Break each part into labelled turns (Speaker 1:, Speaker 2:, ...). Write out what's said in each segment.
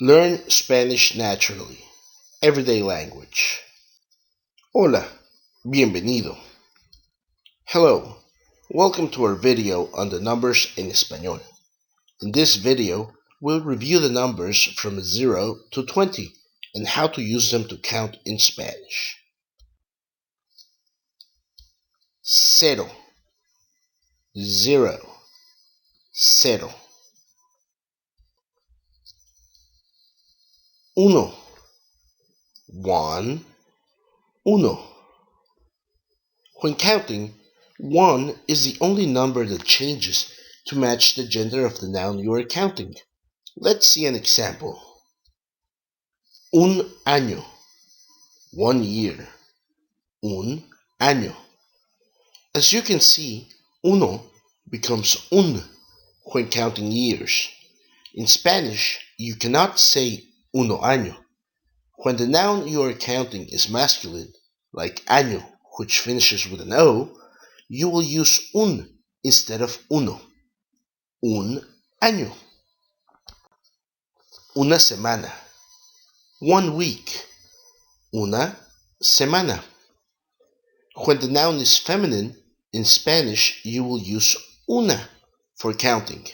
Speaker 1: Learn Spanish naturally. Everyday language. Hola, bienvenido. Hello, welcome to our video on the numbers en español. In this video, we'll review the numbers from 0 to 20 and how to use them to count in Spanish. 0, 0, 0. 1, 1, 1. When counting, 1 is the only number that changes to match the gender of the noun you are counting. Let's see an example. Un año, 1 year. Un año. As you can see, uno becomes un when counting years. In Spanish, you cannot say uno año. When the noun you are counting is masculine, like año, which finishes with an O, you will use un instead of uno. Un año. Una semana. 1 week. Una semana. When the noun is feminine, in Spanish you will use una for counting.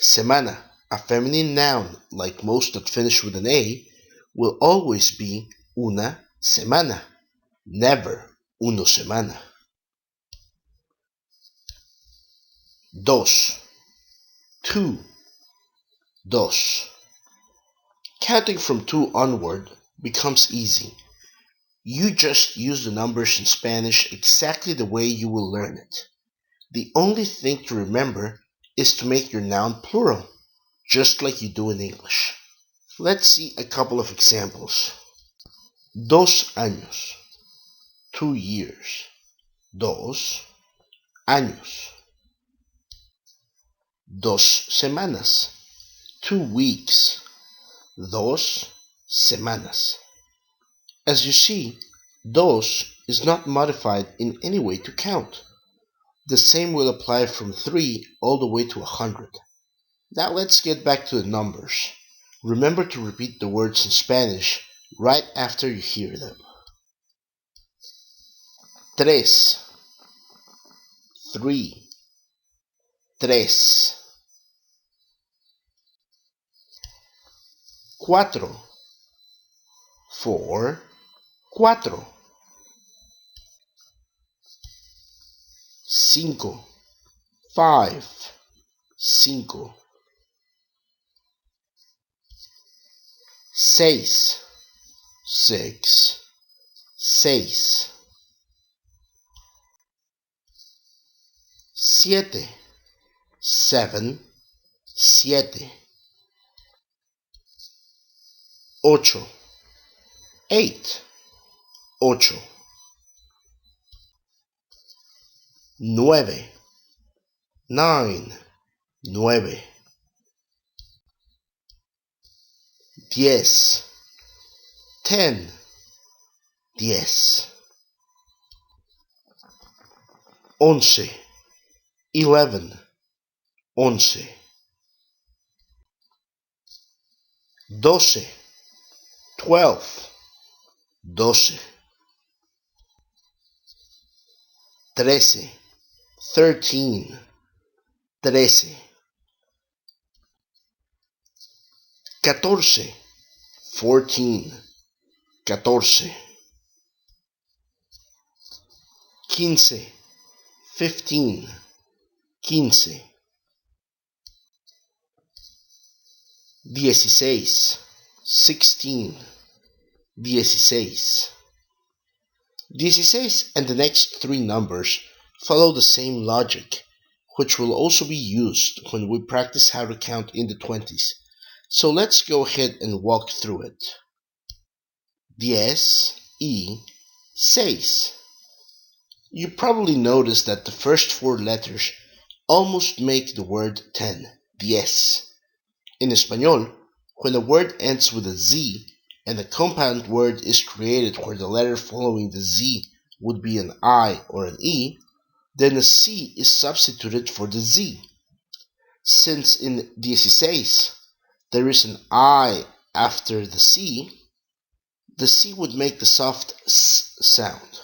Speaker 1: Semana, a feminine noun like most that finish with an A, will always be una semana, never uno semana. 2, 2, dos. Counting from 2 onward becomes easy. You just use the numbers in Spanish exactly the way you will learn it. The only thing to remember is to make your noun plural, just like you do in English. Let's see a couple of examples. 2 años, 2 years. 2 años. 2 semanas, 2 weeks. 2 semanas. As you see, dos is not modified in any way to count. The same will apply from 3 all the way to 100. Now let's get back to the numbers. Remember to repeat the words in Spanish right after you hear them. 3, 3, 3. 4, 4, 4. 5, 5, 5. 6, 6, 6. 7, 7, 7. 8, 8, 8. 9, 9, 9. 10, 10, 10. 11, 11, 11. 12, 12, 12. 13, 13, 13. 14, 14, 14. 15, 15, 15. 16, 16, 16. 16 and the next 3 numbers follow the same logic, which will also be used when we practice how to count in the 20s. So let's go ahead and walk through it. 10 y 6. You probably noticed that the first 4 letters almost make the word 10, 10. In Español, when a word ends with a Z and a compound word is created where the letter following the Z would be an I or an E, then a C is substituted for the Z. Since in 16 there is an I after the C would make the soft S sound.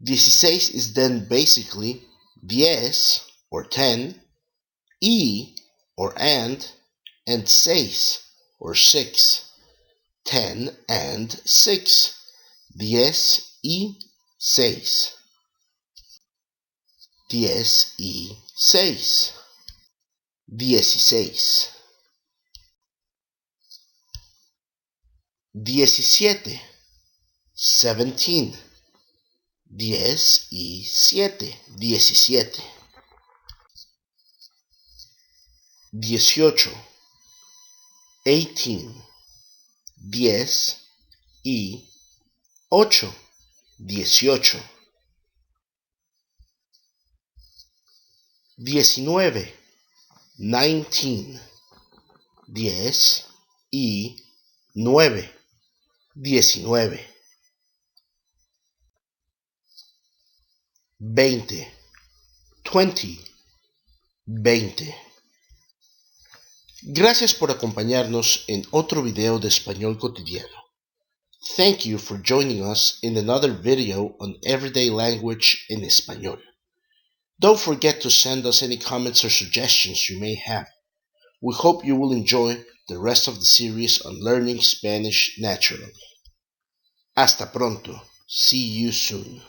Speaker 1: 16 is then basically 10 or 10, E or and 6 or 6. 10 and 6. 10 y 6. 10 y 6. 16. 17. 17. 10 y 7. 17. 18. 18. 10 y 8. 18. 19. 19. 10 y 9. 19. 20. 20. 20. Gracias por acompañarnos en otro video de español cotidiano. Thank you for joining us in another video on everyday language in español. Don't forget to send us any comments or suggestions you may have. We hope you will enjoy the rest of the series on learning Spanish naturally. Hasta pronto. See you soon.